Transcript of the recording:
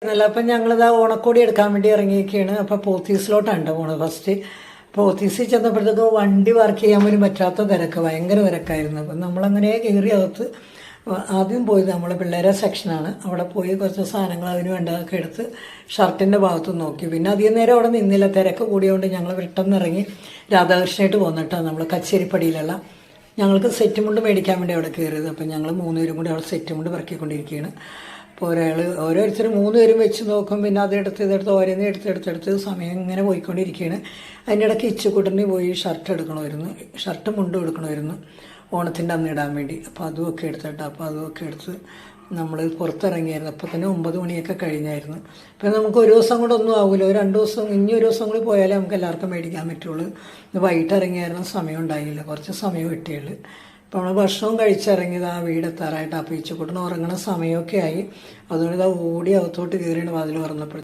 അല്ല, അപ്പം ഞങ്ങളിതാ ഓണക്കോടി എടുക്കാൻ വേണ്ടി ഇറങ്ങിയൊക്കെയാണ്. അപ്പം പോത്തീസിലോട്ടാണ് പോണത് ഫസ്റ്റ്. പോത്തീസിൽ ചെന്നപ്പോഴത്തേക്ക് വണ്ടി വർക്ക് ചെയ്യാൻ പോലും പറ്റാത്ത തിരക്ക്, ഭയങ്കര തിരക്കായിരുന്നു. അപ്പം നമ്മളങ്ങനെ കയറി അകത്ത് ആദ്യം പോയത് നമ്മളെ പിള്ളേരെ സെക്ഷനാണ്. അവിടെ പോയി കുറച്ച് സാധനങ്ങൾ അതിന് വേണ്ടതൊക്കെ എടുത്ത് ഷർട്ടിൻ്റെ ഭാഗത്ത് നോക്കി. പിന്നെ അധികം നേരം അവിടെ നിന്നില്ല, തിരക്ക് കൂടിയോണ്ട് ഞങ്ങൾ പെട്ടെന്ന് ഇറങ്ങി രാധാകൃഷ്ണനായിട്ട് പോന്നിട്ടാണ് നമ്മൾ കച്ചേരിപ്പടിയിലുള്ള ഞങ്ങൾക്ക് സെറ്റ് മുണ്ട് മേടിക്കാൻ വേണ്ടി അവിടെ കയറിയത്. അപ്പം ഞങ്ങൾ 3 പേരും കൂടി അവിടെ സെറ്റ് മുണ്ട് പറക്കിക്കൊണ്ടിരിക്കുകയാണ്. അപ്പോൾ ഓരോരുത്തരും 3 പേരും വെച്ച് നോക്കും. പിന്നെ ഇതെടുത്ത് ഓരോന്നേ എടുത്തെടുത്ത് സമയം ഇങ്ങനെ പോയിക്കൊണ്ടിരിക്കുകയാണ്. അതിൻ്റെ ഇടയ്ക്ക് ഇച്ചുക്കുട്ടന് പോയി ഷർട്ട് എടുക്കണമായിരുന്നു, ഷർട്ട് മുണ്ടും എടുക്കണമായിരുന്നു ഓണത്തിൻ്റെ അന്ന് ഇടാൻ വേണ്ടി. അപ്പോൾ അതുമൊക്കെ എടുത്ത് നമ്മൾ പുറത്തിറങ്ങിയായിരുന്നു. അപ്പോൾ തന്നെ 9 മണിയൊക്കെ കഴിഞ്ഞായിരുന്നു. പിന്നെ നമുക്ക് ഒരു ദിവസം കൂടെ ഒന്നും ആവില്ല, ഒരു 2 ദിവസം, ഇനി ഒരു ദിവസം കൂടി പോയാലേ നമുക്ക് എല്ലാവർക്കും മേടിക്കാൻ പറ്റുള്ളൂ. ഇന്ന് വൈകിട്ട് ഇറങ്ങിയായിരുന്നു, സമയം ഉണ്ടായില്ല, കുറച്ച് സമയം കിട്ടിയുള്ളൂ. അപ്പോൾ നമ്മൾ ഭക്ഷണവും കഴിച്ചിറങ്ങിയത് ആ വീടെത്താറായിട്ട്. അപ്പോൾ ഇച്ചുക്കുട്ടന് ഉറങ്ങണ സമയമൊക്കെ ആയി. അതുകൊണ്ട് ഇതാ ഓടി അകത്തോട്ട് കയറിയാണ് വാതിൽ തുറന്നപ്പോൾ